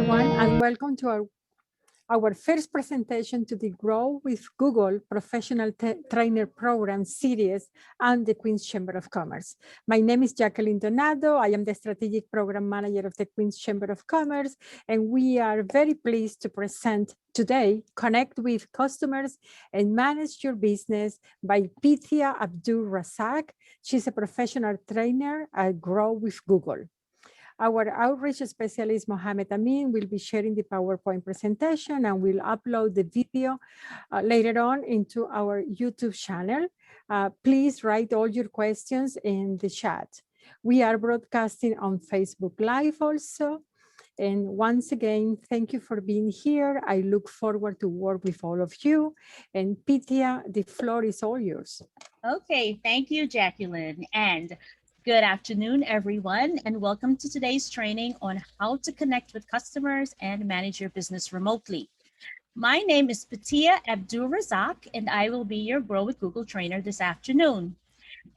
everyone, and welcome to our first presentation to the Grow with Google Professional Trainer Program series and the Queen's Chamber of Commerce. My name is Jacqueline Donado. I am the Strategic Program Manager of the Queen's Chamber of Commerce, and we are very pleased to present today Connect with Customers and Manage Your Business by Pithia Abdul Razak. She's a professional trainer at Grow with Google. Our outreach specialist, Mohamed Amin, will be sharing the PowerPoint presentation and will upload the video later on into our YouTube channel. Please write all your questions in the chat. We are broadcasting on Facebook Live also. And once again, thank you for being here. I look forward to work with all of you. And Pithia, the floor is all yours. Okay, thank you, Jacqueline. And good afternoon, everyone, and welcome to today's training on how to connect with customers and manage your business remotely. My name is Pithia Abdul Razak, and I will be your Grow with Google trainer this afternoon.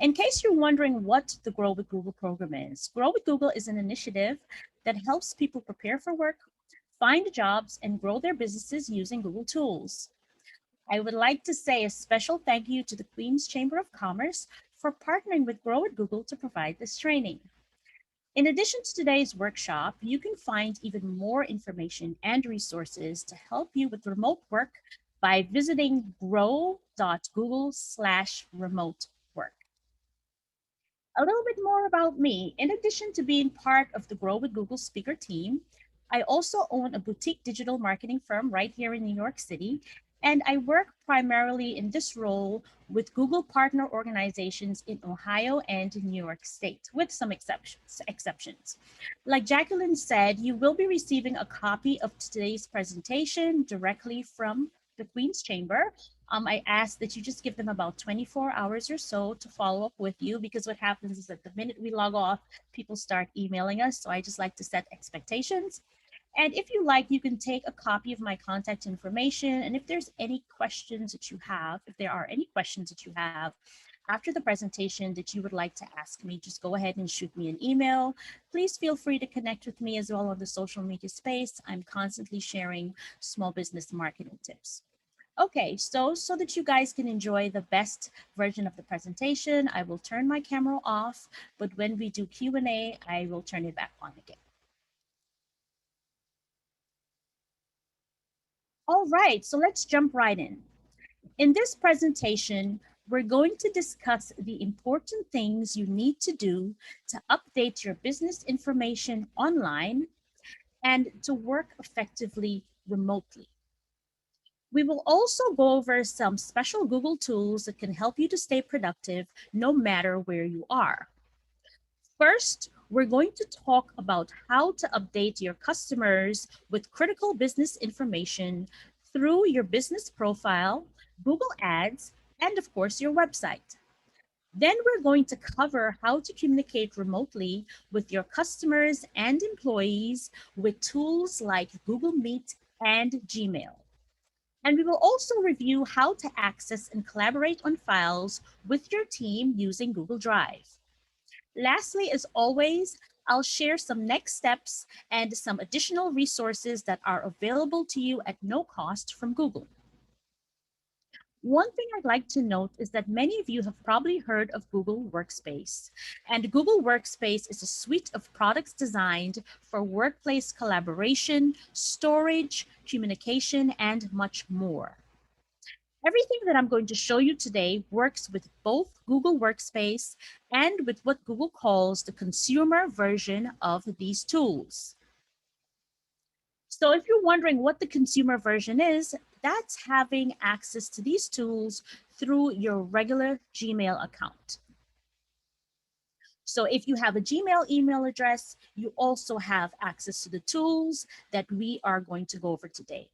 In case you're wondering what the Grow with Google program is, Grow with Google is an initiative that helps people prepare for work, find jobs, and grow their businesses using Google tools. I would like to say a special thank you to the Queen's Chamber of Commerce for partnering with Grow with Google to provide this training. In addition to today's workshop, you can find even more information and resources to help you with remote work by visiting grow.google/remote work. A little bit more about me. In addition to being part of the Grow with Google speaker team, I also own a boutique digital marketing firm right here in New York City, and I work primarily in this role with Google partner organizations in Ohio and New York State, with some exceptions. Like Jacqueline said, you will be receiving a copy of today's presentation directly from the Queen's Chamber. I ask that you just give them about 24 hours or so to follow up with you, because what happens is that the minute we log off, people start emailing us. So I just like to set expectations. And if you like, you can take a copy of my contact information. And if there's any questions that you have, if there are any questions that you have after the presentation that you would like to ask me, just go ahead and shoot me an email. Please feel free to connect with me as well on the social media space. I'm constantly sharing small business marketing tips. Okay, so that you guys can enjoy the best version of the presentation, I will turn my camera off, but when we do Q&A, I will turn it back on again. All right, so let's jump right in. In this presentation, we're going to discuss the important things you need to do to update your business information online and to work effectively remotely. We will also go over some special Google tools that can help you to stay productive no matter where you are. First, we're going to talk about how to update your customers with critical business information through your business profile, Google Ads, and of course, your website. Then we're going to cover how to communicate remotely with your customers and employees with tools like Google Meet and Gmail. And we will also review how to access and collaborate on files with your team using Google Drive. Lastly, as always, I'll share some next steps and some additional resources that are available to you at no cost from Google. One thing I'd like to note is that many of you have probably heard of Google Workspace. And Google Workspace is a suite of products designed for workplace collaboration, storage, communication, and much more. Everything that I'm going to show you today works with both Google Workspace and with what Google calls the consumer version of these tools. So if you're wondering what the consumer version is, that's having access to these tools through your regular Gmail account. So if you have a Gmail email address, you also have access to the tools that we are going to go over today.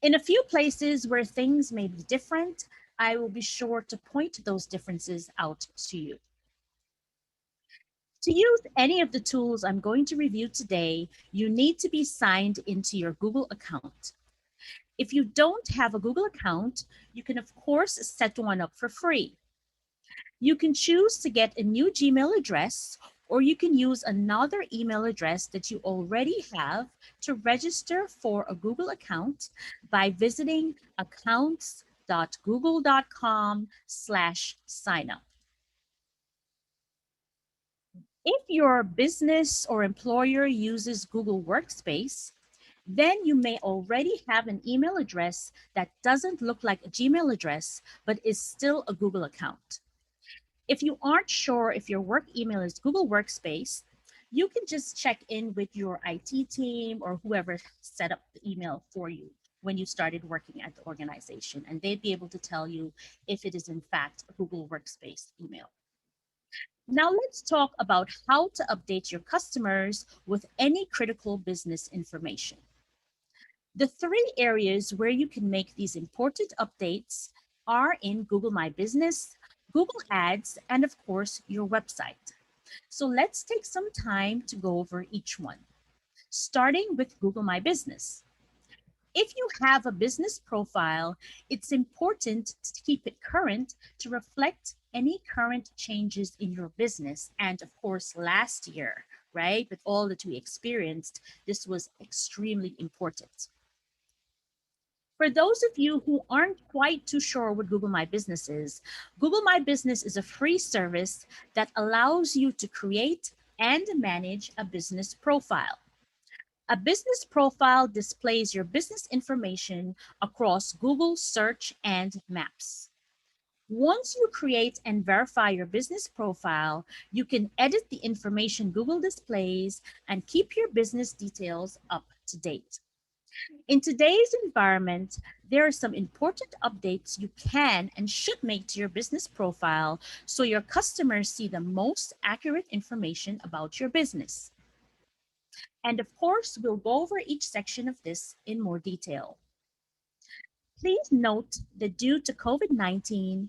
In a few places where things may be different, I will be sure to point those differences out to you. To use any of the tools I'm going to review today, you need to be signed into your Google account. If you don't have a Google account, you can of course set one up for free. You can choose to get a new Gmail address, or you can use another email address that you already have to register for a Google account by visiting accounts.google.com/signup. If your business or employer uses Google Workspace, then you may already have an email address that doesn't look like a Gmail address, but is still a Google account. If you aren't sure if your work email is Google Workspace, you can just check in with your IT team or whoever set up the email for you when you started working at the organization, and they'd be able to tell you if it is in fact a Google Workspace email. Now let's talk about how to update your customers with any critical business information. The three areas where you can make these important updates are in Google My Business, Google Ads, and of course, your website. So let's take some time to go over each one, starting with Google My Business. If you have a business profile, it's important to keep it current to reflect any current changes in your business. And of course, last year, right, with all that we experienced, this was extremely important. For those of you who aren't quite too sure what Google My Business is, Google My Business is a free service that allows you to create and manage a business profile. A business profile displays your business information across Google Search and Maps. Once you create and verify your business profile, you can edit the information Google displays and keep your business details up to date. In today's environment, there are some important updates you can and should make to your business profile so your customers see the most accurate information about your business. And of course, we'll go over each section of this in more detail. Please note that due to COVID-19,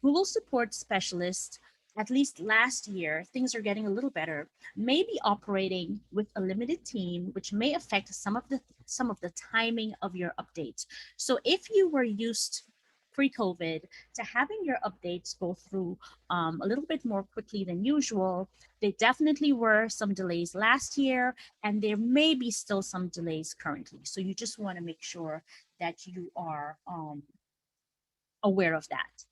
Google support specialists, at least last year, things are getting a little better, may be operating with a limited team, which may affect some of the timing of your updates. So if you were used pre-COVID to having your updates go through a little bit more quickly than usual, there definitely were some delays last year, and there may be still some delays currently. So you just want to make sure that you are aware of that.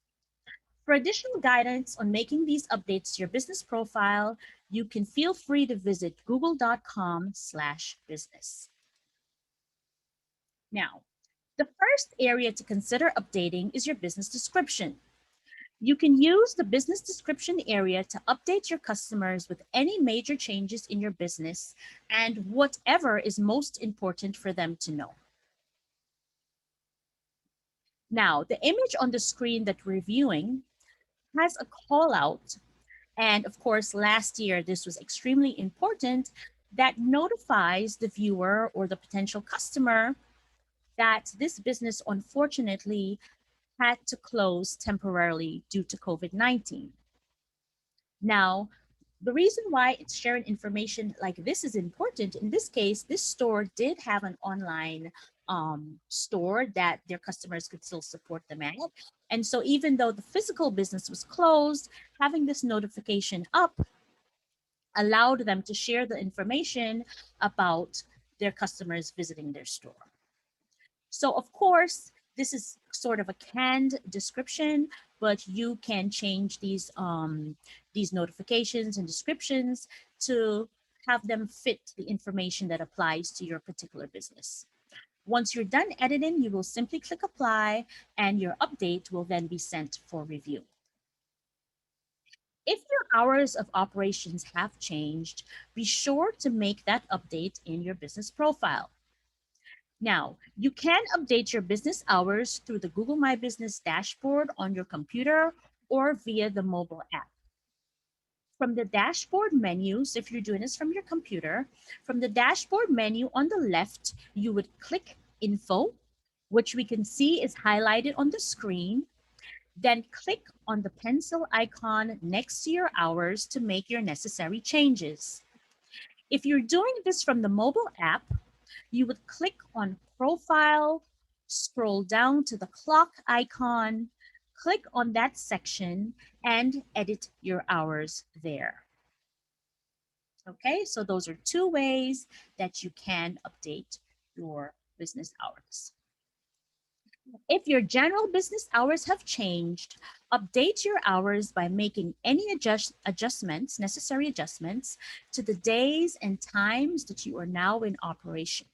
For additional guidance on making these updates to your business profile, you can feel free to visit google.com/business. Now, the first area to consider updating is your business description. You can use the business description area to update your customers with any major changes in your business and whatever is most important for them to know. Now, the image on the screen that we're viewing has a call out. And of course, last year, this was extremely important, that notifies the viewer or the potential customer that this business unfortunately had to close temporarily due to COVID-19. Now, the reason why it's sharing information like this is important, in this case, this store did have an online store that their customers could still support them at. And so even though the physical business was closed, having this notification up allowed them to share the information about their customers visiting their store. So of course, this is sort of a canned description, but you can change these notifications and descriptions to have them fit the information that applies to your particular business. Once you're done editing, you will simply click apply and your update will then be sent for review. If your hours of operations have changed, be sure to make that update in your business profile. Now, you can update your business hours through the Google My Business dashboard on your computer or via the mobile app. From the dashboard menus, if you're doing this from your computer, from the dashboard menu on the left, you would click Info, which we can see is highlighted on the screen. Then click on the pencil icon next to your hours to make your necessary changes. If you're doing this from the mobile app, you would click on Profile, scroll down to the clock icon, click on that section, and edit your hours there. Okay, so those are two ways that you can update your business hours. If your general business hours have changed, update your hours by making any necessary adjustments to the days and times that you are now in operation.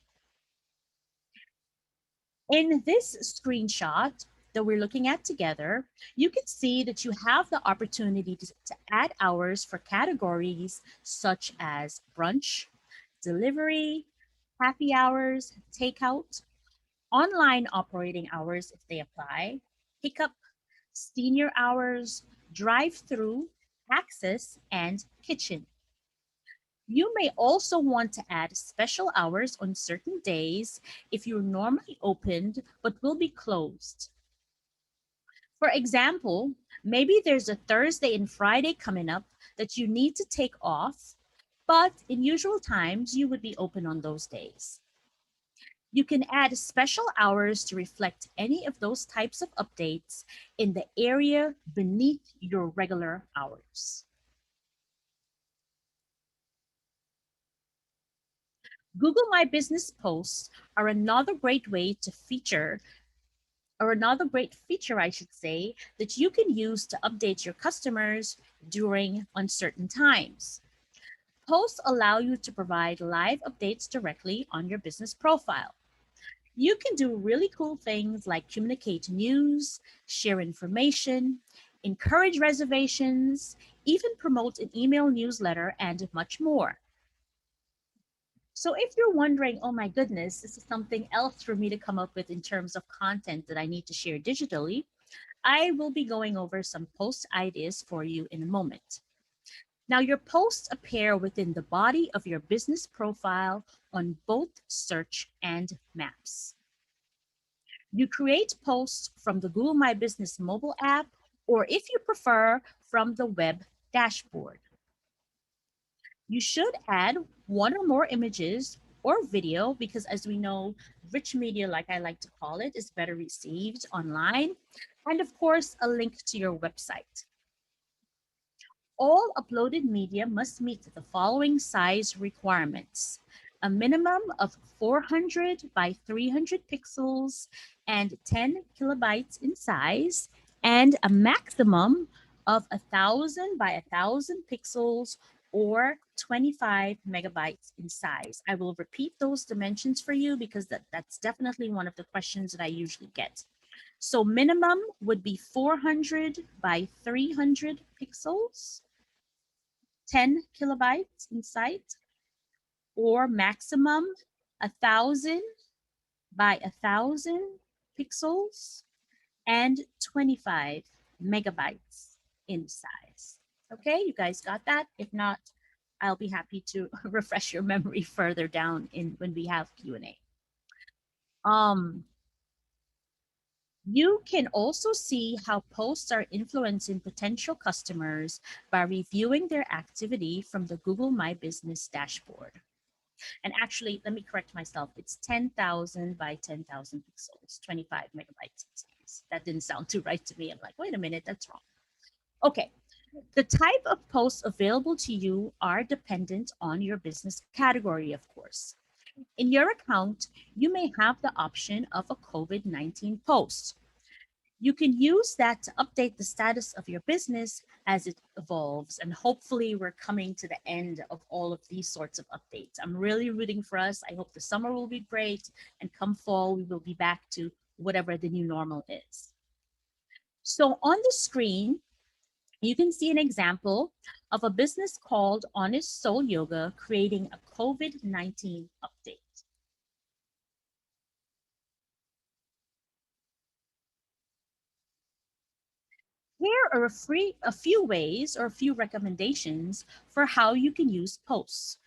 In this screenshot that we're looking at together, you can see that you have the opportunity to add hours for categories such as brunch, delivery, happy hours, takeout, online operating hours if they apply, pickup, senior hours, drive-through, access, and kitchen. You may also want to add special hours on certain days if you're normally opened but will be closed. For example, maybe there's a Thursday and Friday coming up that you need to take off, but in usual times you would be open on those days. You can add special hours to reflect any of those types of updates in the area beneath your regular hours. Google My Business posts are another great way to feature, or another great feature, I should say, that you can use to update your customers during uncertain times. Posts allow you to provide live updates directly on your business profile. You can do really cool things like communicate news, share information, encourage reservations, even promote an email newsletter, and much more. So if you're wondering, oh my goodness, this is something else for me to come up with in terms of content that I need to share digitally, I will be going over some post ideas for you in a moment. Now, your posts appear within the body of your business profile on both search and maps. You create posts from the Google My Business mobile app, or if you prefer, from the web dashboard. You should add one or more images or video because, as we know, rich media, like I like to call it, is better received online. And of course, a link to your website. All uploaded media must meet the following size requirements: a minimum of 400 by 300 pixels and 10 kilobytes in size, and a maximum of 1,000 by 1,000 pixels or 25 megabytes in size. I will repeat those dimensions for you because that's definitely one of the questions that I usually get. So minimum would be 400 by 300 pixels, 10 kilobytes in size, or maximum 1,000 by 1,000 pixels and 25 megabytes in size. Okay, you guys got that? If not, I'll be happy to refresh your memory further down in when we have Q&A. You can also see how posts are influencing potential customers by reviewing their activity from the Google My Business dashboard. And actually, let me correct myself. It's 10,000 by 10,000 pixels, 25 megabytes in size. That didn't sound too right to me. I'm like, wait a minute, that's wrong. Okay, the type of posts available to you are dependent on your business category, of course. In your account, you may have the option of a COVID-19 post. You can use that to update the status of your business as it evolves. And hopefully we're coming to the end of all of these sorts of updates. I'm really rooting for us. I hope the summer will be great. And come fall, we will be back to whatever the new normal is. So on the screen, you can see an example of a business called Honest Soul Yoga creating a COVID-19 update. Here are a few ways or a few recommendations for how you can use posts.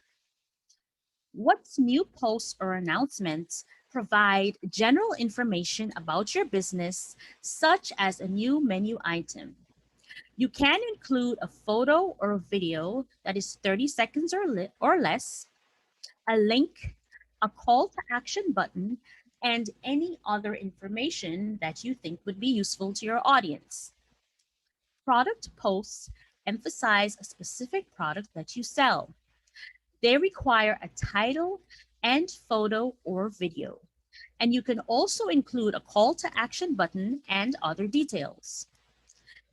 What's New posts or announcements provide general information about your business, such as a new menu item. You can include a photo or a video that is 30 seconds or less, a link, a call to action button, and any other information that you think would be useful to your audience. Product posts emphasize a specific product that you sell. They require a title and photo or video. And you can also include a call to action button and other details.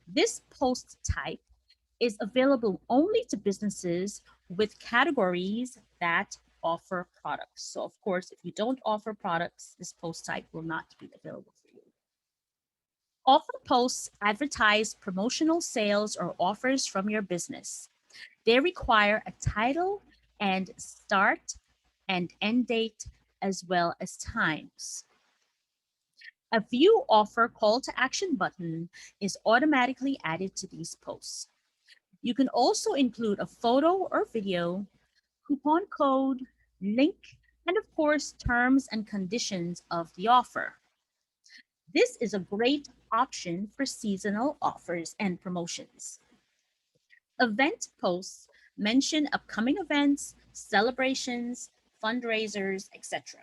This post type is available only to businesses with categories that offer products. So, of course, if you don't offer products, this post type will not be available for you. Offer posts advertise promotional sales or offers from your business. They require a title and start and end date as well as times. A view offer call to action button is automatically added to these posts. You can also include a photo or video, coupon code, link, and of course, terms and conditions of the offer. This is a great option for seasonal offers and promotions. Event posts mention upcoming events, celebrations, fundraisers, etc.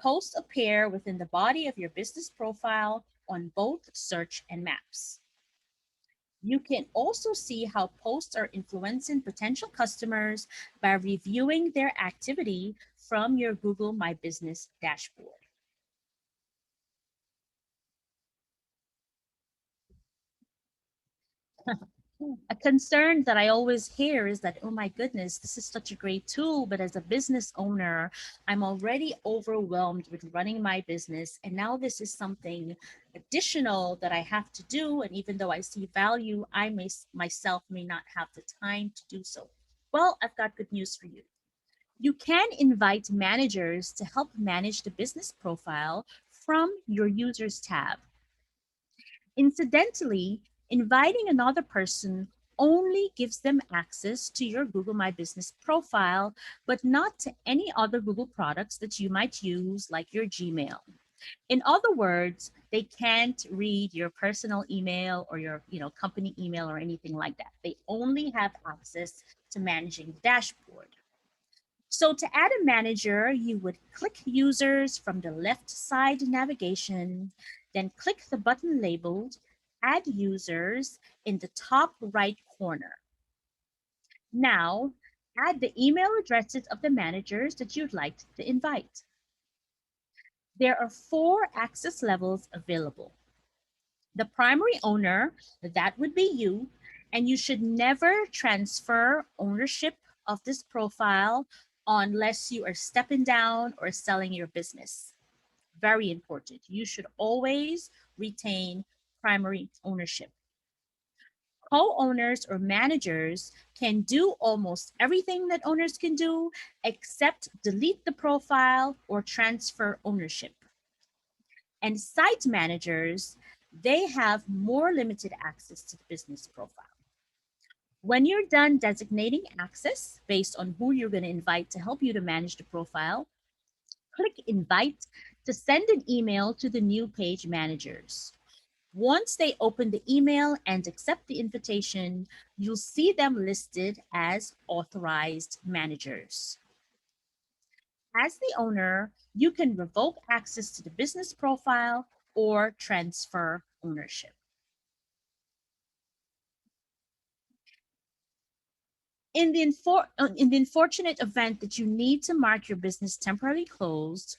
Posts appear within the body of your business profile on both search and maps. You can also see how posts are influencing potential customers by reviewing their activity from your Google My Business dashboard. A concern that I always hear is that, oh my goodness, this is such a great tool, but as a business owner, I'm already overwhelmed with running my business. And now this is something additional that I have to do. And even though I see value, I myself may not have the time to do so. Well, I've got good news for you. You can invite managers to help manage the business profile from your users tab. Incidentally, inviting another person only gives them access to your Google My Business profile, but not to any other Google products that you might use, like your Gmail. In other words, they can't read your personal email or your company email or anything like that. They only have access to managing the dashboard. So to add a manager, you would click users from the left side navigation, then click the button labeled add users in the top right corner. Now, add the email addresses of the managers that you'd like to invite. There are 4 access levels available. The primary owner, that would be you, and you should never transfer ownership of this profile unless you are stepping down or selling your business. Very important. You should always retain primary ownership. Co-owners or managers can do almost everything that owners can do except delete the profile or transfer ownership. And site managers, they have more limited access to the business profile. When you're done designating access based on who you're going to invite to help you to manage the profile, click invite to send an email to the new page managers. Once they open the email and accept the invitation, you'll see them listed as authorized managers. As the owner, you can revoke access to the business profile or transfer ownership. In the unfortunate event that you need to mark your business temporarily closed,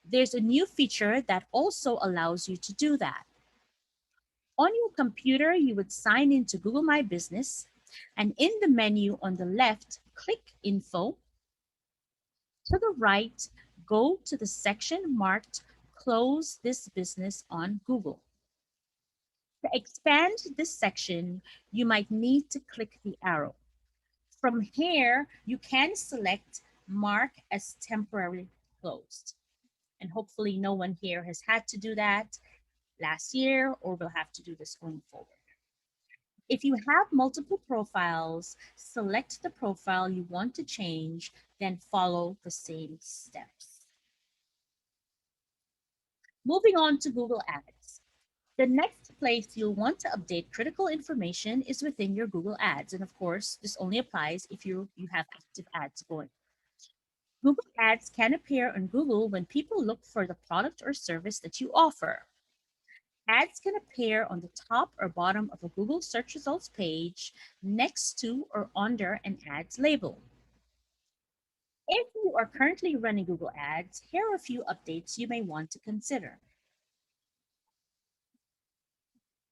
there's a new feature that also allows you to do that. On your computer, you would sign into Google My Business, and in the menu on the left, click Info. To the right, go to the section marked Close this business on Google. To expand this section, you might need to click the arrow. From here, you can select Mark as temporarily closed. And hopefully no one here has had to do that last year or will have to do this going forward. If you have multiple profiles, select the profile you want to change, then follow the same steps. Moving on to Google Ads. The next place you'll want to update critical information is within your Google Ads. And of course, this only applies if you have active ads going. Google Ads can appear on Google when people look for the product or service that you offer. Ads can appear on the top or bottom of a Google search results page next to or under an ads label. If you are currently running Google Ads, here are a few updates you may want to consider.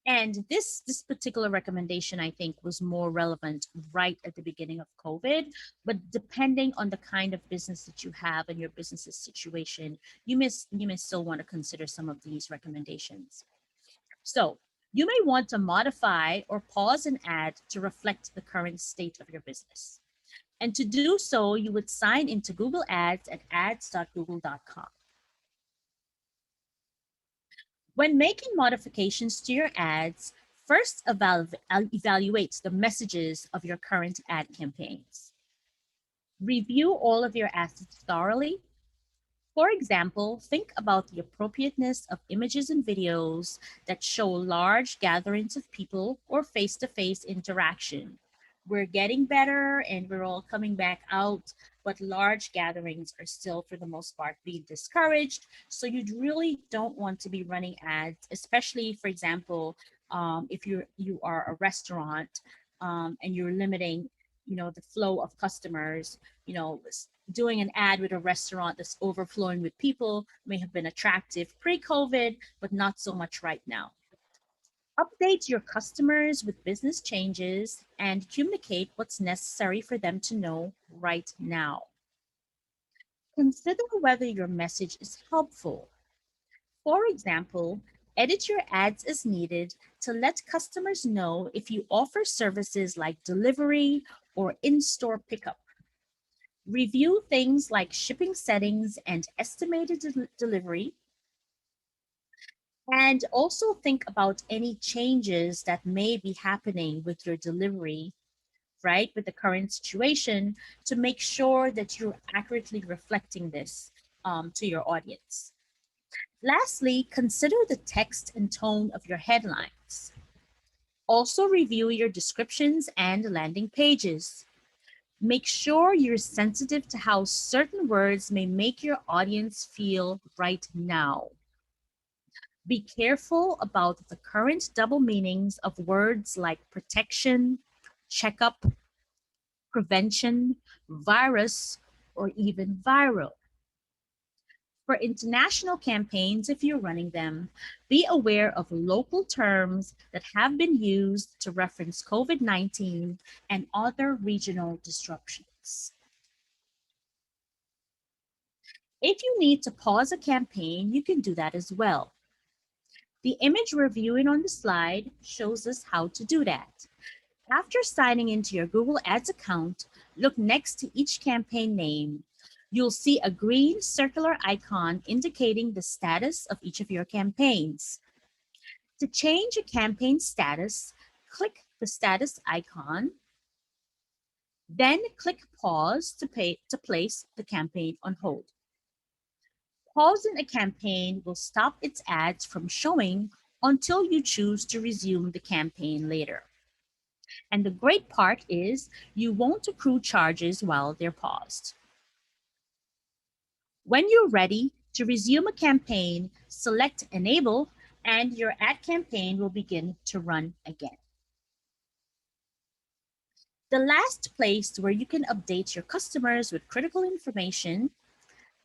And this particular recommendation, I think, was more relevant right at the beginning of COVID. But depending on the kind of business that you have and your business's situation, you may still want to consider some of these recommendations. So you may want to modify or pause an ad to reflect the current state of your business. And to do so, you would sign into Google Ads at ads.google.com. When making modifications to your ads, first evaluate the messages of your current ad campaigns. Review all of your assets thoroughly. For example, think about the appropriateness of images and videos that show large gatherings of people or face-to-face interaction. We're getting better and we're all coming back out, but large gatherings are still, for the most part, being discouraged. So you really don't want to be running ads, especially, for example, if you are a restaurant and you're limiting, the flow of customers. Doing an ad with a restaurant that's overflowing with people may have been attractive pre-COVID, but not so much right now. Update your customers with business changes and communicate what's necessary for them to know right now. Consider whether your message is helpful. For example, edit your ads as needed to let customers know if you offer services like delivery or in-store pickup. Review things like shipping settings and estimated delivery. And also think about any changes that may be happening with your delivery, right, with the current situation, to make sure that you're accurately reflecting this to your audience. Lastly, consider the text and tone of your headlines. Also review your descriptions and landing pages. Make sure you're sensitive to how certain words may make your audience feel right now. Be careful about the current double meanings of words like protection, checkup, prevention, virus, or even viral. For international campaigns, if you're running them, be aware of local terms that have been used to reference COVID-19 and other regional disruptions. If you need to pause a campaign, you can do that as well. The image we're viewing on the slide shows us how to do that. After signing into your Google Ads account, look next to each campaign name. You'll see a green circular icon indicating the status of each of your campaigns. To change a campaign status, click the status icon, then click pause to place the campaign on hold. Pausing a campaign will stop its ads from showing until you choose to resume the campaign later. And the great part is you won't accrue charges while they're paused. When you're ready to resume a campaign, select Enable and your ad campaign will begin to run again. The last place where you can update your customers with critical information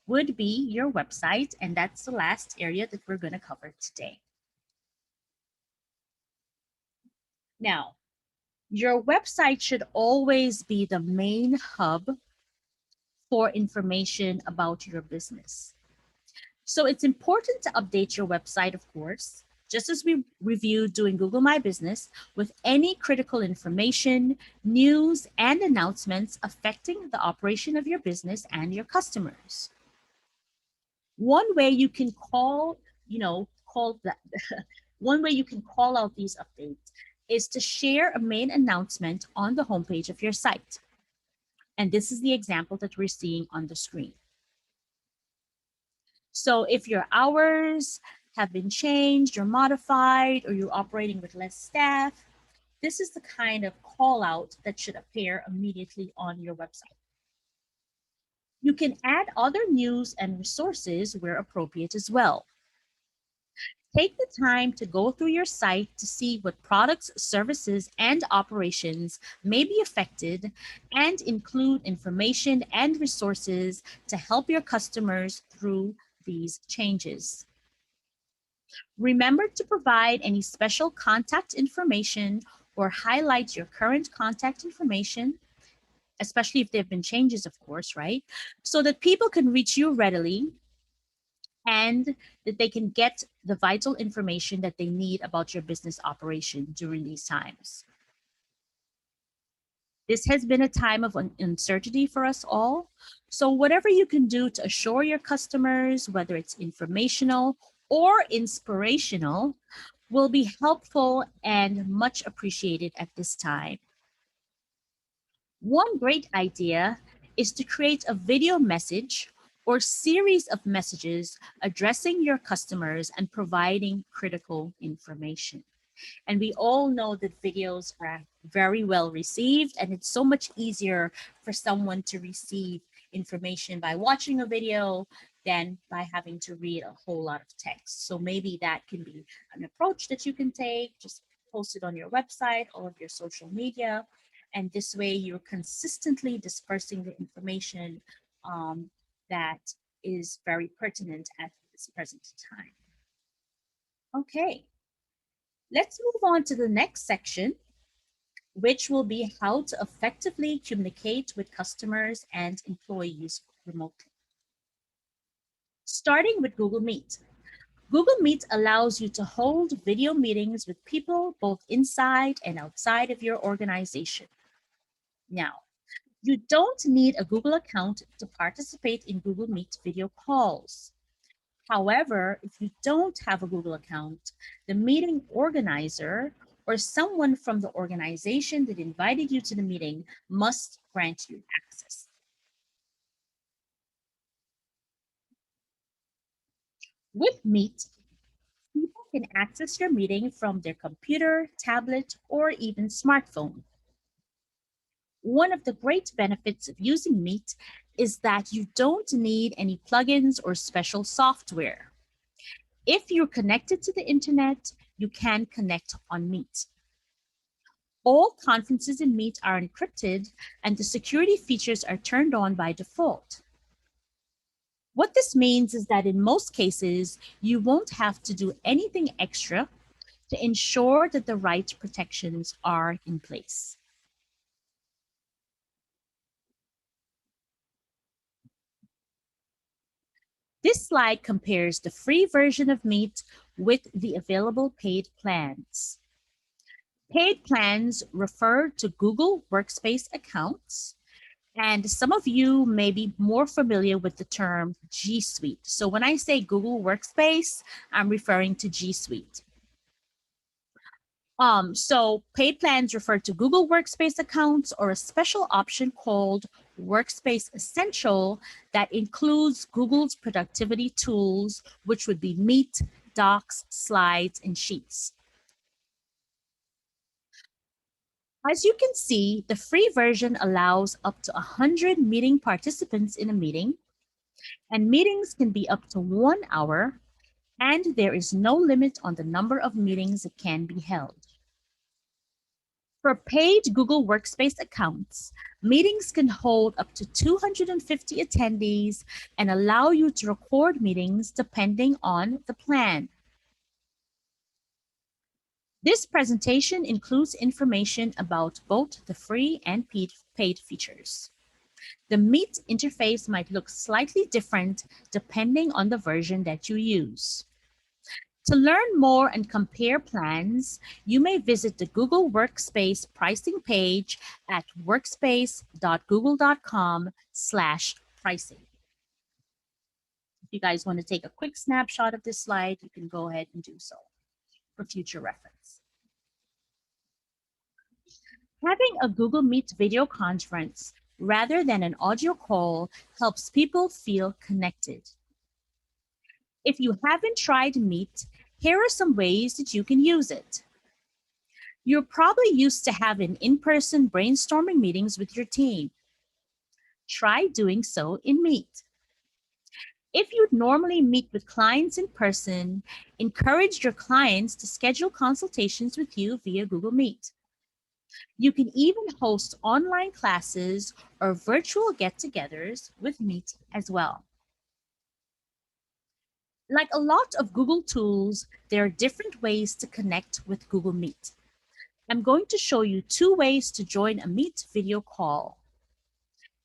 would be your website, and that's the last area that we're going to cover today. Now, your website should always be the main hub for information about your business. So it's important to update your website, of course, just as we reviewed doing Google My Business, with any critical information, news, and announcements affecting the operation of your business and your customers. One way you can one way you can call out these updates is to share a main announcement on the homepage of your site. And this is the example that we're seeing on the screen. So if your hours have been changed or modified, or you're operating with less staff, this is the kind of call out that should appear immediately on your website. You can add other news and resources where appropriate as well. Take the time to go through your site to see what products, services, and operations may be affected, and include information and resources to help your customers through these changes. Remember to provide any special contact information or highlight your current contact information, especially if there have been changes, of course, right? So that people can reach you readily and that they can get the vital information that they need about your business operation during these times. This has been a time of uncertainty for us all. So whatever you can do to assure your customers, whether it's informational or inspirational, will be helpful and much appreciated at this time. One great idea is to create a video message or series of messages addressing your customers and providing critical information. And we all know that videos are very well received, and it's so much easier for someone to receive information by watching a video than by having to read a whole lot of text. So maybe that can be an approach that you can take. Just post it on your website or your social media. And this way you're consistently dispersing the information that is very pertinent at this present time. Okay, let's move on to the next section, which will be how to effectively communicate with customers and employees remotely. Starting with Google Meet. Google Meet allows you to hold video meetings with people both inside and outside of your organization. Now, you don't need a Google account to participate in Google Meet video calls. However, if you don't have a Google account, the meeting organizer or someone from the organization that invited you to the meeting must grant you access. With Meet, people can access your meeting from their computer, tablet, or even smartphone. One of the great benefits of using Meet is that you don't need any plugins or special software. If you're connected to the internet, you can connect on Meet. All conferences in Meet are encrypted, and the security features are turned on by default. What this means is that in most cases, you won't have to do anything extra to ensure that the right protections are in place. This slide compares the free version of Meet with the available paid plans. Paid plans refer to Google Workspace accounts, and some of you may be more familiar with the term G Suite. So when I say Google Workspace, I'm referring to G Suite. So paid plans refer to Google Workspace accounts or a special option called Workspace Essential that includes Google's productivity tools, which would be Meet, Docs, Slides, and Sheets. As you can see, the free version allows up to 100 meeting participants in a meeting, and meetings can be up to 1 hour, and there is no limit on the number of meetings that can be held. For paid Google Workspace accounts, meetings can hold up to 250 attendees and allow you to record meetings depending on the plan. This presentation includes information about both the free and paid features. The Meet interface might look slightly different depending on the version that you use. To learn more and compare plans, you may visit the Google Workspace pricing page at workspace.google.com/pricing. If you guys want to take a quick snapshot of this slide, you can go ahead and do so for future reference. Having a Google Meet video conference rather than an audio call helps people feel connected. If you haven't tried Meet, here are some ways that you can use it. You're probably used to having in-person brainstorming meetings with your team. Try doing so in Meet. If you normally meet with clients in person, encourage your clients to schedule consultations with you via Google Meet. You can even host online classes or virtual get-togethers with Meet as well. Like a lot of Google tools, there are different ways to connect with Google Meet. I'm going to show you 2 ways to join a Meet video call.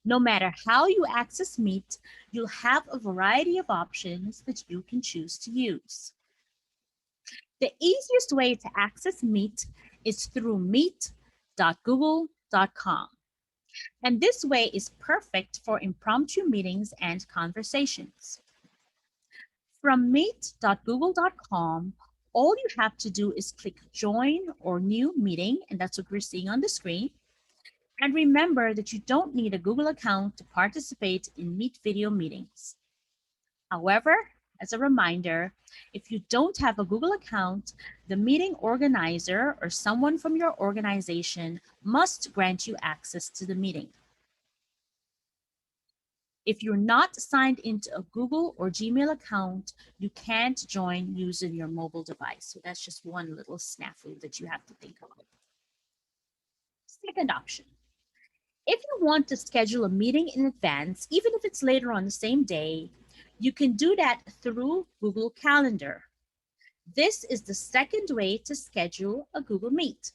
No matter how you access Meet, you'll have a variety of options that you can choose to use. The easiest way to access Meet is through meet.google.com. And this way is perfect for impromptu meetings and conversations. From meet.google.com, all you have to do is click Join or New Meeting, and that's what we're seeing on the screen. And remember that you don't need a Google account to participate in Meet video meetings. However, as a reminder, if you don't have a Google account, the meeting organizer or someone from your organization must grant you access to the meeting. If you're not signed into a Google or Gmail account, you can't join using your mobile device. So that's just one little snafu that you have to think about. Second option. If you want to schedule a meeting in advance, even if it's later on the same day, you can do that through Google Calendar. This is the second way to schedule a Google Meet.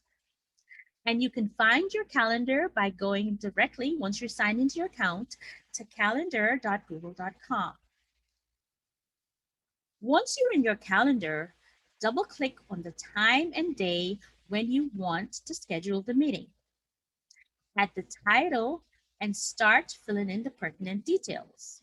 And you can find your calendar by going directly, once you're signed into your account, to calendar.google.com. Once you're in your calendar, double-click on the time and day when you want to schedule the meeting. Add the title and start filling in the pertinent details.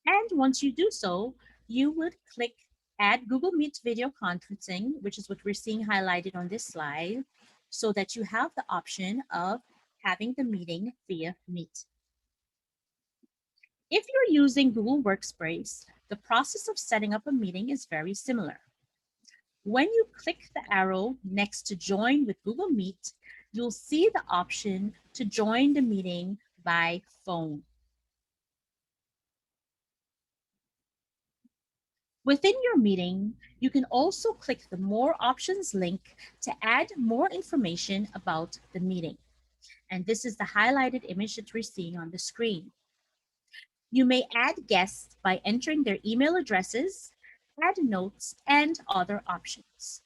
And once you do so, you would click Add Google Meet Video Conferencing, which is what we're seeing highlighted on this slide, so that you have the option of having the meeting via Meet. If you're using Google Workspace, the process of setting up a meeting is very similar. When you click the arrow next to Join with Google Meet, you'll see the option to join the meeting by phone. Within your meeting, you can also click the More Options link to add more information about the meeting. And this is the highlighted image that we're seeing on the screen. You may add guests by entering their email addresses, add notes, and other options.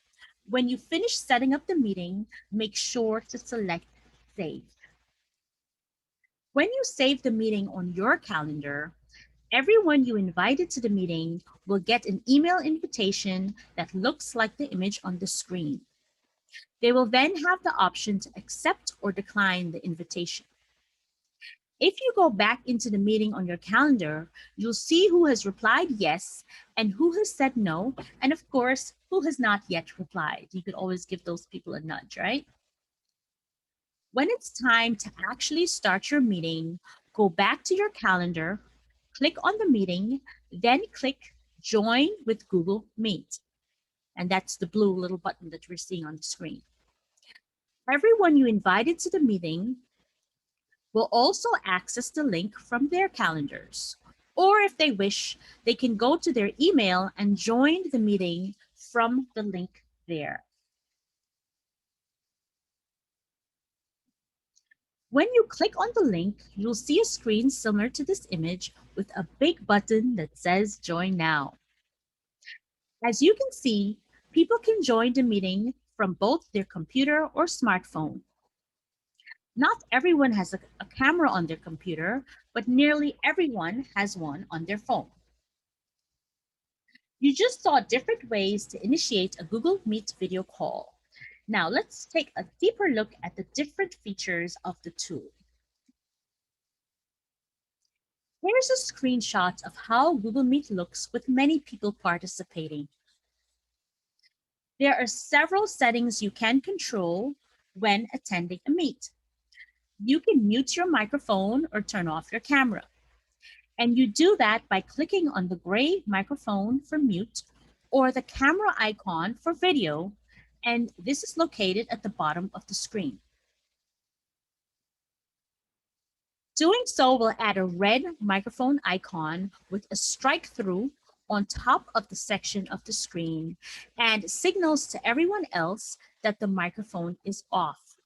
When you finish setting up the meeting, make sure to select Save. When you save the meeting on your calendar, everyone you invited to the meeting will get an email invitation that looks like the image on the screen. They will then have the option to accept or decline the invitation. If you go back into the meeting on your calendar, you'll see who has replied yes and who has said no, and of course, who has not yet replied. You could always give those people a nudge, right? When it's time to actually start your meeting, go back to your calendar, click on the meeting, then click Join with Google Meet. And that's the blue little button that we're seeing on the screen. Everyone you invited to the meeting will also access the link from their calendars. Or if they wish, they can go to their email and join the meeting from the link there. When you click on the link, you'll see a screen similar to this image with a big button that says Join Now. As you can see, people can join the meeting from both their computer or smartphone. Not everyone has a camera on their computer, but nearly everyone has one on their phone. You just saw different ways to initiate a Google Meet video call. Now let's take a deeper look at the different features of the tool. Here's a screenshot of how Google Meet looks with many people participating. There are several settings you can control when attending a meet. You can mute your microphone or turn off your camera. And you do that by clicking on the gray microphone for mute or the camera icon for video, and this is located at the bottom of the screen. Doing so will add a red microphone icon with a strike through on top of the section of the screen and signals to everyone else that the microphone is off.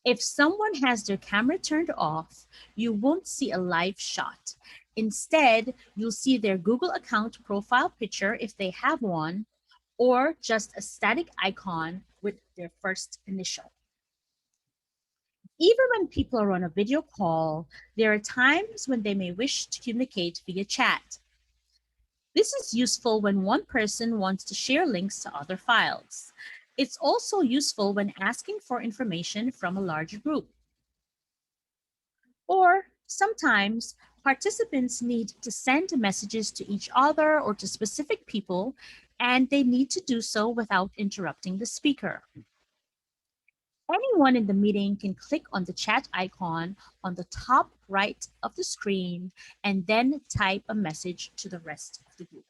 If someone has their camera turned off, you won't see a live shot. Instead, you'll see their Google account profile picture if they have one, or just a static icon with their first initial. Even when people are on a video call, there are times when they may wish to communicate via chat. This is useful when one person wants to share links to other files. It's also useful when asking for information from a larger group. Or sometimes participants need to send messages to each other or to specific people, and they need to do so without interrupting the speaker. Anyone in the meeting can click on the chat icon on the top right of the screen and then type a message to the rest of the group.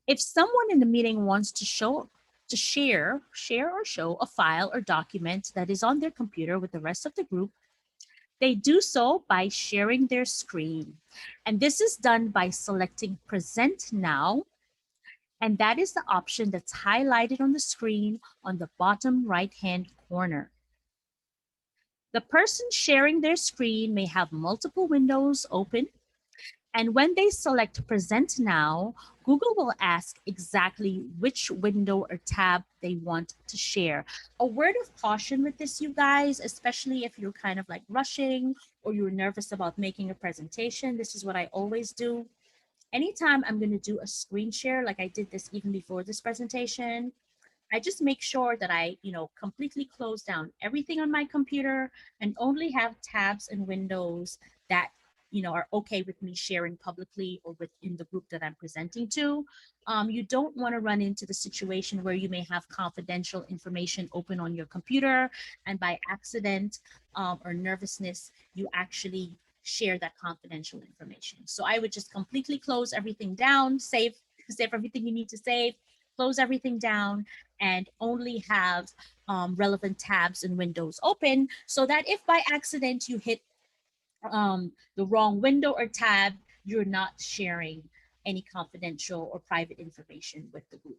If someone in the meeting wants to share or show a file or document that is on their computer with the rest of the group, they do so by sharing their screen. And this is done by selecting Present Now, and that is the option that's highlighted on the screen on the bottom right-hand corner. The person sharing their screen may have multiple windows open, and when they select Present Now, Google will ask exactly which window or tab they want to share. A word of caution with this, you guys, especially if you're kind of like rushing or you're nervous about making a presentation, this is what I always do. Anytime I'm going to do a screen share, like I did this even before this presentation, I just make sure that I, completely close down everything on my computer and only have tabs and windows that, are okay with me sharing publicly or within the group that I'm presenting to. You don't want to run into the situation where you may have confidential information open on your computer, and by accident or nervousness, you actually share that confidential information. So I would just completely close everything down, save everything you need to save, close everything down, and only have relevant tabs and windows open, so that if by accident you hit the wrong window or tab, you're not sharing any confidential or private information with the group.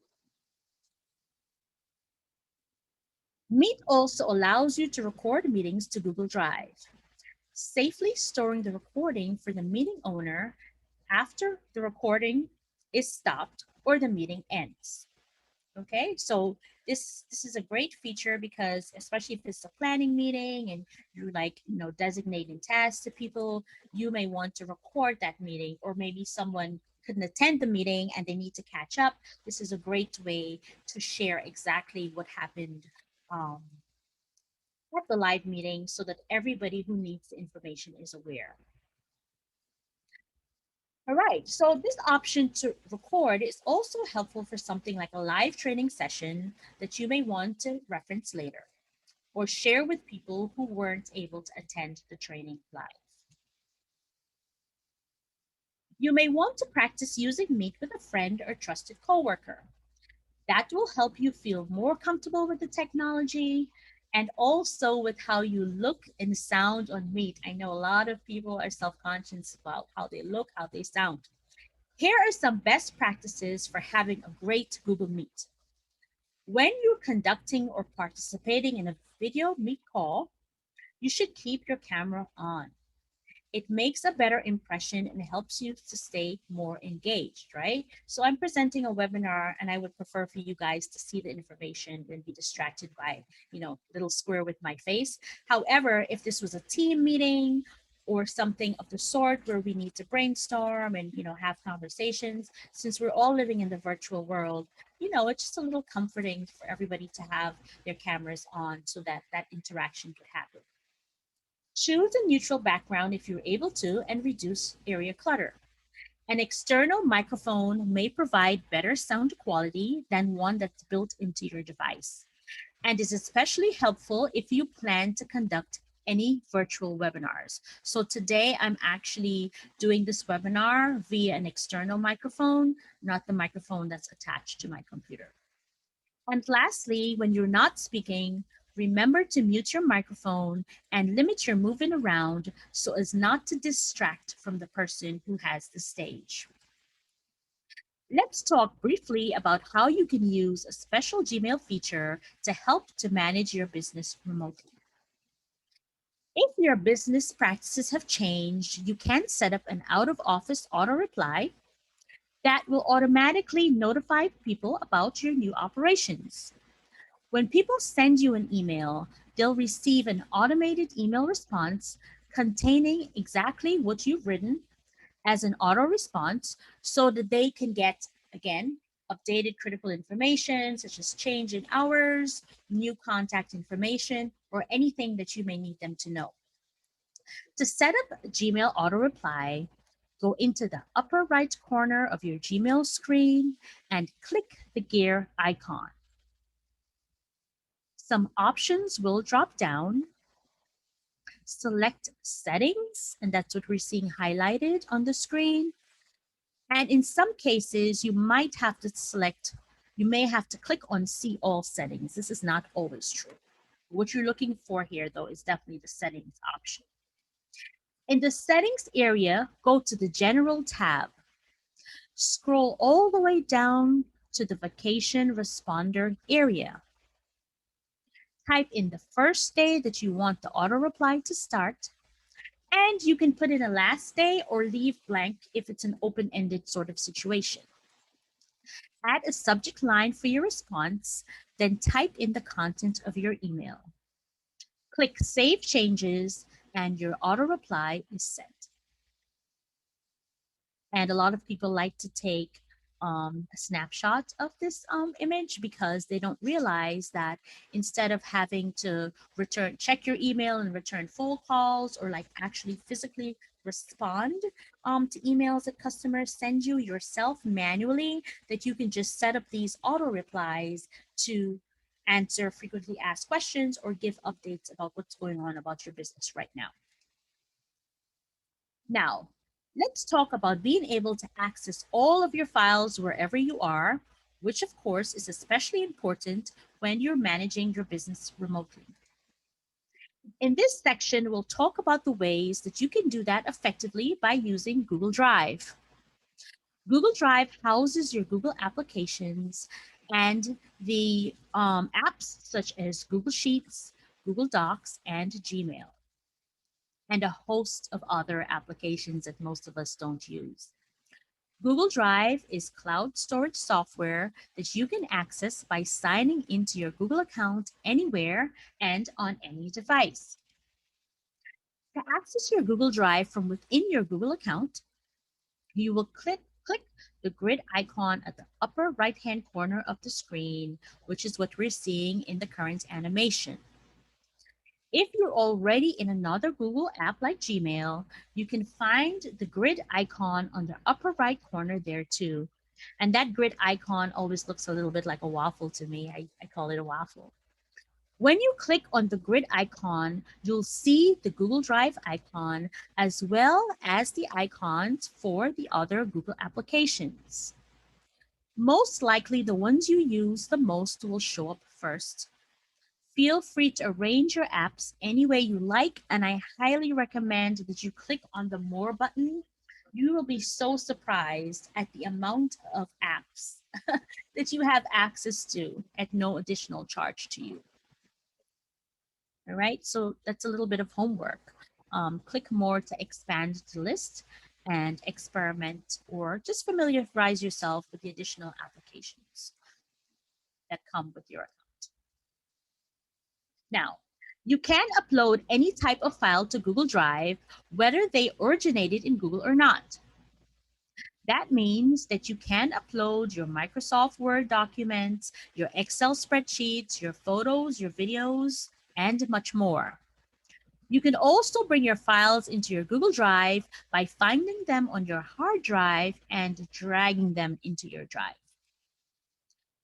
Meet also allows you to record meetings to Google Drive, safely storing the recording for the meeting owner after the recording is stopped or the meeting ends. Okay, so this is a great feature because especially if it's a planning meeting and you're designating tasks to people, you may want to record that meeting, or maybe someone couldn't attend the meeting and they need to catch up. This is a great way to share exactly what happened at the live meeting so that everybody who needs the information is aware. All right, so this option to record is also helpful for something like a live training session that you may want to reference later or share with people who weren't able to attend the training live. You may want to practice using Meet with a friend or trusted coworker. That will help you feel more comfortable with the technology and also with how you look and sound on Meet. I know a lot of people are self-conscious about how they look, how they sound. Here are some best practices for having a great Google Meet. When you're conducting or participating in a video Meet call, you should keep your camera on. It makes a better impression and helps you to stay more engaged, right? So I'm presenting a webinar and I would prefer for you guys to see the information than be distracted by, little square with my face. However, if this was a team meeting or something of the sort where we need to brainstorm and, have conversations, since we're all living in the virtual world, it's just a little comforting for everybody to have their cameras on so that that interaction could happen. Choose a neutral background if you're able to and reduce area clutter. An external microphone may provide better sound quality than one that's built into your device, and is especially helpful if you plan to conduct any virtual webinars. So today I'm actually doing this webinar via an external microphone, not the microphone that's attached to my computer. And lastly, when you're not speaking, Remember to mute your microphone and limit your moving around so as not to distract from the person who has the stage. Let's talk briefly about how you can use a special Gmail feature to help to manage your business remotely. If your business practices have changed, you can set up an out-of-office auto reply that will automatically notify people about your new operations. When people send you an email, they'll receive an automated email response containing exactly what you've written as an auto response so that they can get, again, updated critical information such as change in hours, new contact information, or anything that you may need them to know. To set up a Gmail auto reply, go into the upper right corner of your Gmail screen and click the gear icon. Some options will drop down. Select settings, and that's what we're seeing highlighted on the screen. And in some cases, you may have to click on see all settings. This is not always true. What you're looking for here, though, is definitely the settings option. In the settings area, go to the general tab. Scroll all the way down to the vacation responder area. Type in the first day that you want the auto reply to start, and you can put in a last day or leave blank if it's an open-ended sort of situation. Add a subject line for your response, then type in the content of your email. Click Save Changes, and your auto reply is sent. And a lot of people like to take a snapshot of this image because they don't realize that instead of having to check your email and return full calls or like actually physically respond to emails that customers send you yourself manually, that you can just set up these auto replies to answer frequently asked questions or give updates about what's going on about your business right now. Now, let's talk about being able to access all of your files wherever you are, which of course is especially important when you're managing your business remotely. In this section, we'll talk about the ways that you can do that effectively by using Google Drive. Google Drive houses your Google applications and the apps such as Google Sheets, Google Docs, and Gmail, and a host of other applications that most of us don't use. Google Drive is cloud storage software that you can access by signing into your Google account anywhere and on any device. To access your Google Drive from within your Google account, you will click the grid icon at the upper right-hand corner of the screen, which is what we're seeing in the current animation. If you're already in another Google app like Gmail, you can find the grid icon on the upper right corner there too. And that grid icon always looks a little bit like a waffle to me. I call it a waffle. When you click on the grid icon, you'll see the Google Drive icon as well as the icons for the other Google applications. Most likely the ones you use the most will show up first. Feel free to arrange your apps any way you like, and I highly recommend that you click on the More button. You will be so surprised at the amount of apps that you have access to at no additional charge to you. All right, so that's a little bit of homework. Click More to expand the list and experiment or just familiarize yourself with the additional applications that come with your account. Now, you can upload any type of file to Google Drive, whether they originated in Google or not. That means that you can upload your Microsoft Word documents, your Excel spreadsheets, your photos, your videos, and much more. You can also bring your files into your Google Drive by finding them on your hard drive and dragging them into your drive.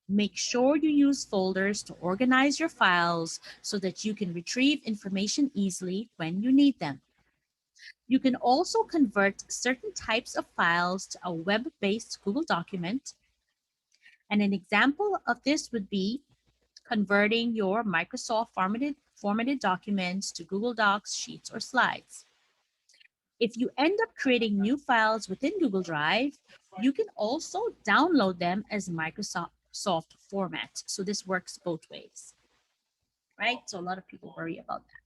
Make sure you use folders to organize your files so that you can retrieve information easily when you need them. You can also convert certain types of files to a web-based Google document. And an example of this would be converting your Microsoft formatted documents to Google Docs, Sheets, or Slides. If you end up creating new files within Google Drive, you can also download them as Microsoft format. So this works both ways, right? So a lot of people worry about that.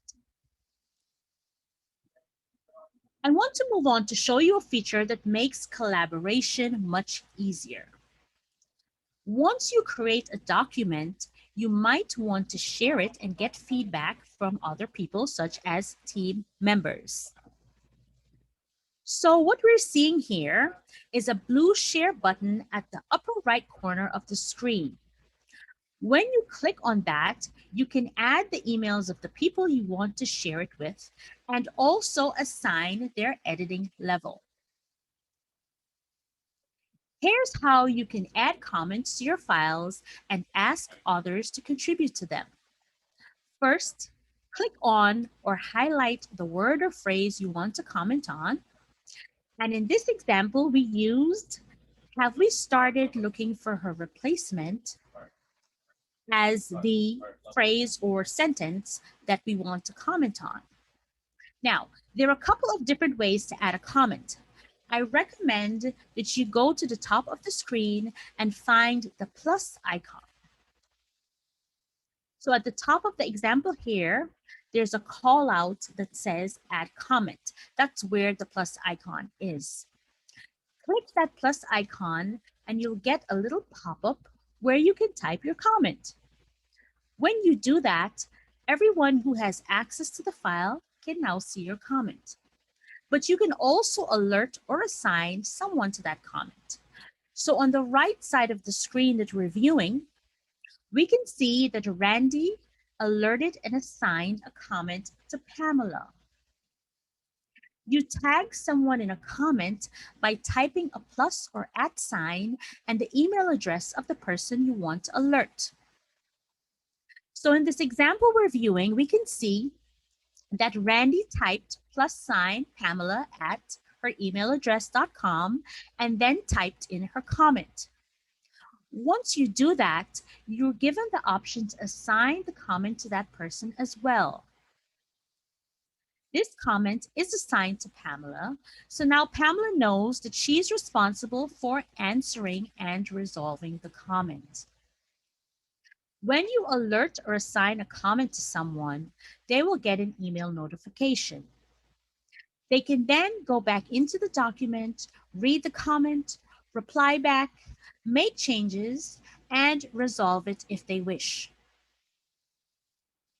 I want to move on to show you a feature that makes collaboration much easier. Once you create a document, you might want to share it and get feedback from other people, such as team members. So what we're seeing here is a blue share button at the upper right corner of the screen. When you click on that, you can add the emails of the people you want to share it with and also assign their editing level. Here's how you can add comments to your files and ask others to contribute to them. First, click on or highlight the word or phrase you want to comment on. And in this example, we used, "Have we started looking for her replacement?" as the phrase or sentence that we want to comment on. Now, there are a couple of different ways to add a comment. I recommend that you go to the top of the screen and find the plus icon. So at the top of the example here, there's a call out that says add comment. That's where the plus icon is. Click that plus icon and you'll get a little pop-up where you can type your comment. When you do that, everyone who has access to the file can now see your comment. But you can also alert or assign someone to that comment. So on the right side of the screen that we're viewing, we can see that Randy alerted and assigned a comment to Pamela. You tag someone in a comment by typing a plus or @ sign and the email address of the person you want to alert. So in this example we're viewing, we can see that Randy typed +Pamela at her email address.com and then typed in her comment. Once you do that, you're given the option to assign the comment to that person as well. This comment is assigned to Pamela, so now Pamela knows that she's responsible for answering and resolving the comment. When you alert or assign a comment to someone, they will get an email notification. They can then go back into the document, read the comment, reply back, make changes, and resolve it if they wish.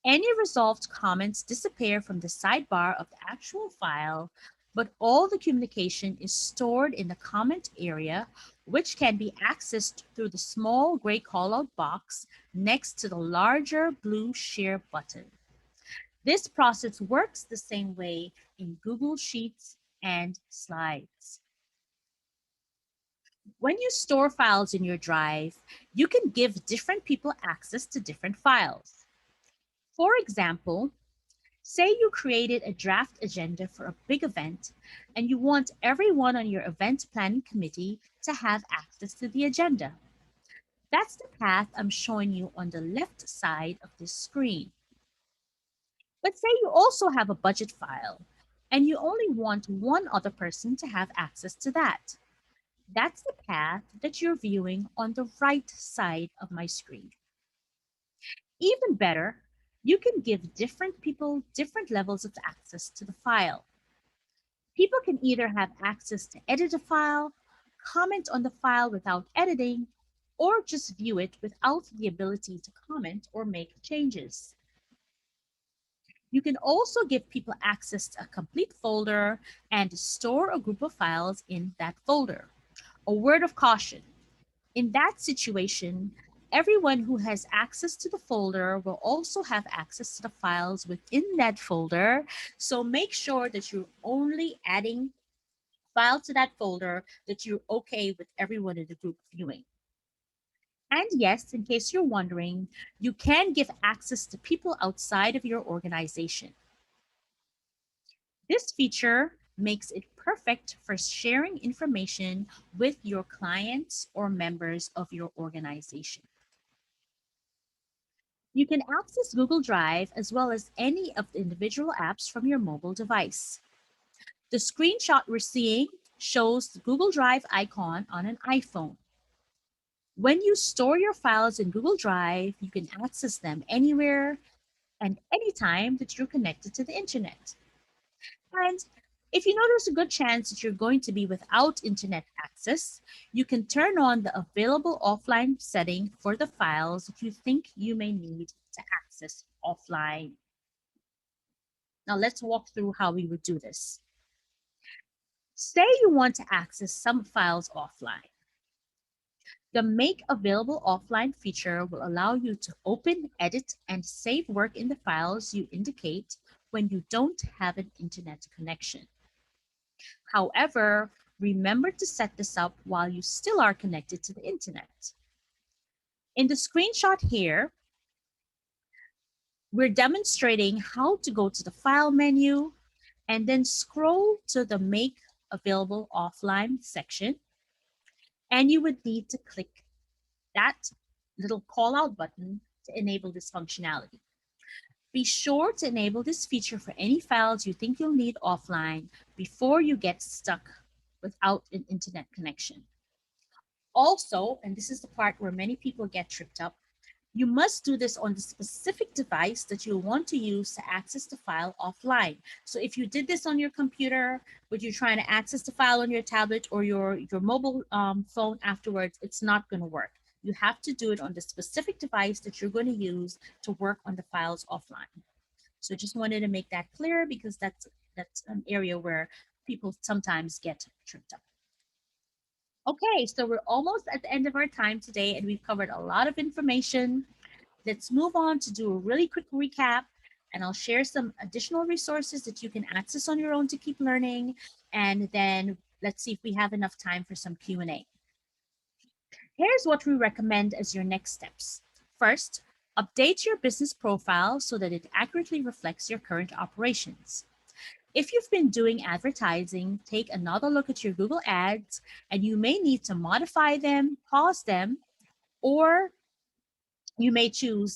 Any resolved comments disappear from the sidebar of the actual file, but all the communication is stored in the comment area, which can be accessed through the small gray callout box next to the larger blue share button. This process works the same way in Google Sheets and Slides. When you store files in your drive, you can give different people access to different files. For example, say you created a draft agenda for a big event and you want everyone on your event planning committee to have access to the agenda. That's the path I'm showing you on the left side of this screen. But say you also have a budget file and you only want one other person to have access to that. That's the path that you're viewing on the right side of my screen. Even better, you can give different people different levels of access to the file. People can either have access to edit a file, comment on the file without editing, or just view it without the ability to comment or make changes. You can also give people access to a complete folder and store a group of files in that folder. A word of caution: in that situation, everyone who has access to the folder will also have access to the files within that folder. So make sure that you're only adding files to that folder that you're okay with everyone in the group viewing. And yes, in case you're wondering, you can give access to people outside of your organization. This feature makes it perfect for sharing information with your clients or members of your organization. You can access Google Drive as well as any of the individual apps from your mobile device. The screenshot we're seeing shows the Google Drive icon on an iPhone. When you store your files in Google Drive, you can access them anywhere and anytime that you're connected to the internet. And if you know there's a good chance that you're going to be without internet access, you can turn on the available offline setting for the files that you think you may need to access offline. Now let's walk through how we would do this. Say you want to access some files offline. The Make Available Offline feature will allow you to open, edit, and save work in the files you indicate when you don't have an internet connection. However, remember to set this up while you still are connected to the internet. In the screenshot here, we're demonstrating how to go to the File menu and then scroll to the Make Available Offline section. And you would need to click that little call out button to enable this functionality. Be sure to enable this feature for any files you think you'll need offline before you get stuck without an internet connection. Also, and this is the part where many people get tripped up, you must do this on the specific device that you want to use to access the file offline. So if you did this on your computer, but you're trying to access the file on your tablet or your mobile phone afterwards, it's not going to work. You have to do it on the specific device that you're going to use to work on the files offline. So just wanted to make that clear because that's an area where people sometimes get tripped up. Okay, so we're almost at the end of our time today and we've covered a lot of information. Let's move on to do a really quick recap and I'll share some additional resources that you can access on your own to keep learning. And then let's see if we have enough time for some Q&A. Here's what we recommend as your next steps. First, update your business profile so that it accurately reflects your current operations. If you've been doing advertising, take another look at your Google Ads and you may need to modify them, pause them, or you may you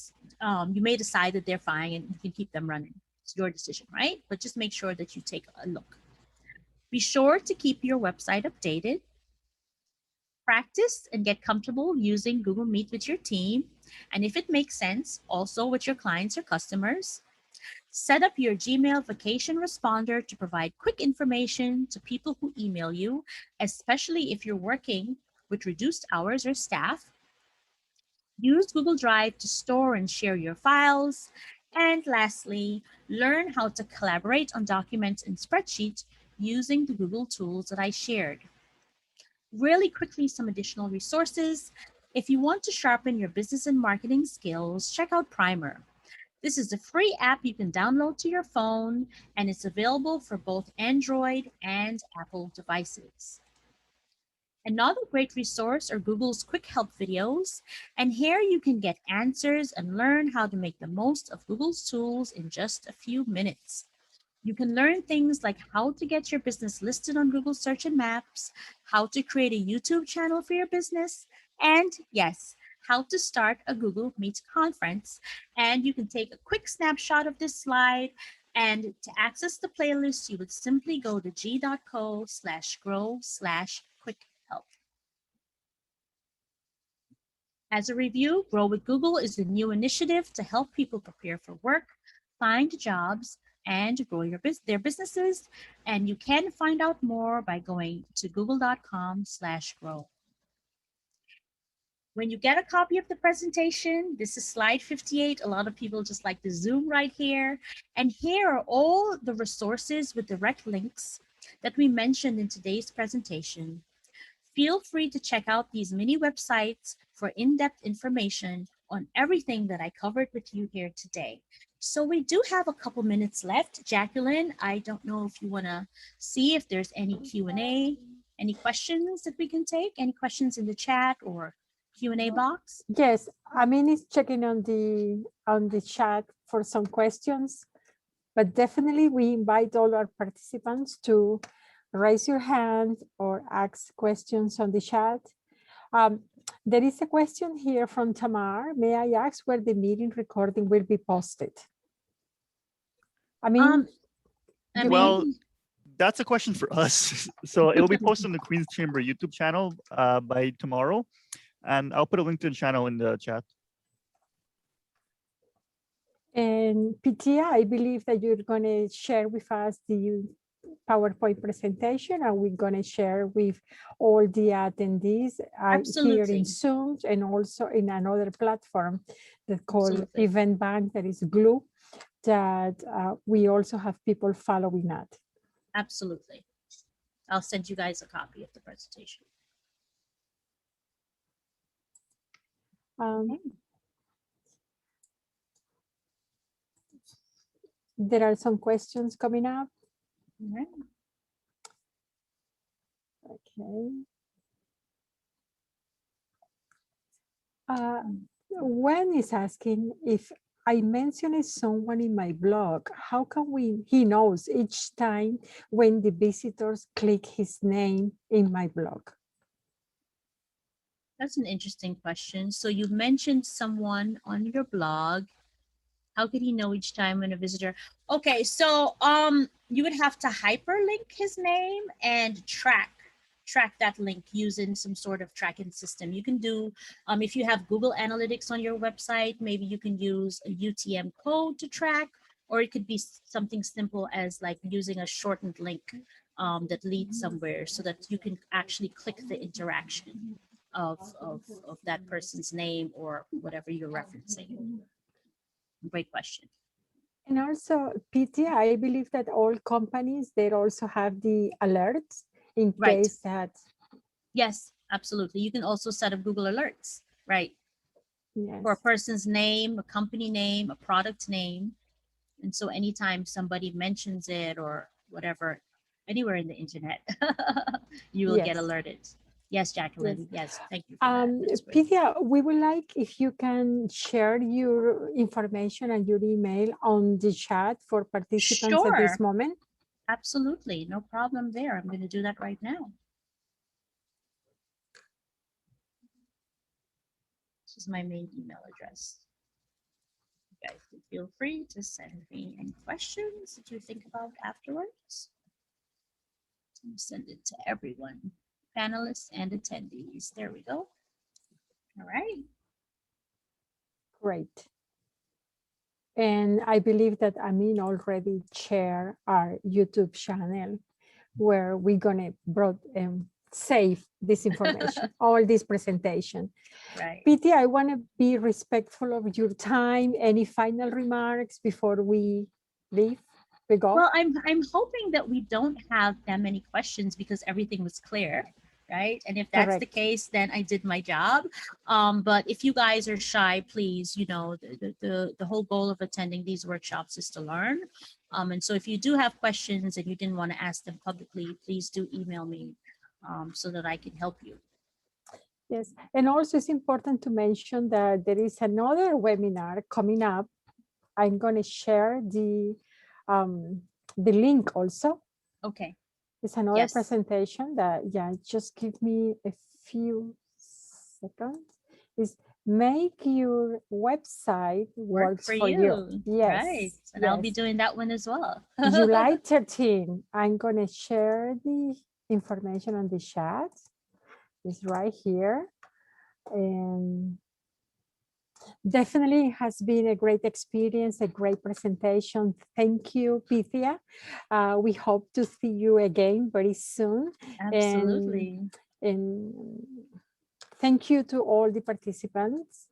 may decide that they're fine and you can keep them running. It's your decision, right? But just make sure that you take a look. Be sure to keep your website updated. Practice and get comfortable using Google Meet with your team. And if it makes sense, also with your clients or customers. Set up your Gmail vacation responder to provide quick information to people who email you, especially if you're working with reduced hours or staff. Use Google Drive to store and share your files. And lastly, learn how to collaborate on documents and spreadsheets using the Google tools that I shared. Really quickly, some additional resources. If you want to sharpen your business and marketing skills, check out Primer. This is a free app you can download to your phone, and it's available for both Android and Apple devices. Another great resource are Google's quick help videos, and here you can get answers and learn how to make the most of Google's tools in just a few minutes. You can learn things like how to get your business listed on Google Search and Maps, how to create a YouTube channel for your business, and yes, how to start a Google Meet conference. And you can take a quick snapshot of this slide. And to access the playlist, you would simply go to g.co/grow/quick help. As a review, Grow with Google is a new initiative to help people prepare for work, find jobs, and grow their businesses. And you can find out more by going to google.com/grow. When you get a copy of the presentation, this is slide 58. A lot of people just like to zoom right here. And here are all the resources with direct links that we mentioned in today's presentation. Feel free to check out these mini websites for in-depth information on everything that I covered with you here today. So we do have a couple minutes left. Jacqueline, I don't know if you want to see if there's any Q&A, any questions that we can take, any questions in the chat or Q&A box? Yes, Amin is checking on the chat for some questions, but definitely we invite all our participants to raise your hand or ask questions on the chat. There is a question here from Tamar. May I ask where the meeting recording will be posted? I mean, Well, that's a question for us. So it'll be posted on the Queen's Chamber YouTube channel by tomorrow. And I'll put a link to the channel in the chat. and Pitia, I believe that you're going to share with us the PowerPoint presentation, and we're going to share with all the attendees here in Absolutely. Zoom and also in another platform that called Absolutely. Event Bank, that is Glue, that we also have people following that. Absolutely. I'll send you guys a copy of the presentation. There are some questions coming up. All right. Okay. Wen is asking if I mentioned someone in my blog, how can he knows each time when the visitors click his name in my blog? That's an interesting question. So you mentioned someone on your blog. How could he know each time when a visitor? Okay, so you would have to hyperlink his name and track that link using some sort of tracking system. You can do, if you have Google Analytics on your website, maybe you can use a UTM code to track, or it could be something simple as like using a shortened link that leads somewhere so that you can actually click the interaction of that person's name or whatever you're referencing. Great question. And also, PT, I believe that all companies, they also have the alerts in case that. Yes, absolutely. You can also set up Google Alerts, right? Yes. For a person's name, a company name, a product name. And so anytime somebody mentions it or whatever, anywhere in the internet, you will get alerted. Yes, Jacqueline. Yes, thank you for that. Pitia, we would like if you can share your information and your email on the chat for participants at this moment. Absolutely, no problem there. I'm going to do that right now. This is my main email address. You guys can feel free to send me any questions that you think about afterwards. Send it to everyone, panelists and attendees. There we go. All right. Great. And I believe that Amin already shared our YouTube channel where we're going to save this information, all this presentation. Right. PT, I want to be respectful of your time. Any final remarks before we leave? We go? Well, I'm hoping that we don't have that many questions because everything was clear, right? And if that's the case, then I did my job. But if you guys are shy, please, you know, the whole goal of attending these workshops is to learn. And so if you do have questions and you didn't want to ask them publicly, please do email me so that I can help you. Yes, and also it's important to mention that there is another webinar coming up. I'm going to share the link also. Okay. It's another presentation that, just give me a few seconds. Is make your website work for you. Yes. Right. And I'll be doing that one as well. July 13. I'm going to share the information on the chat. It's right here. And definitely has been a great experience, a great presentation. Thank you, Pythia. We hope to see you again very soon. Absolutely. And thank you to all the participants.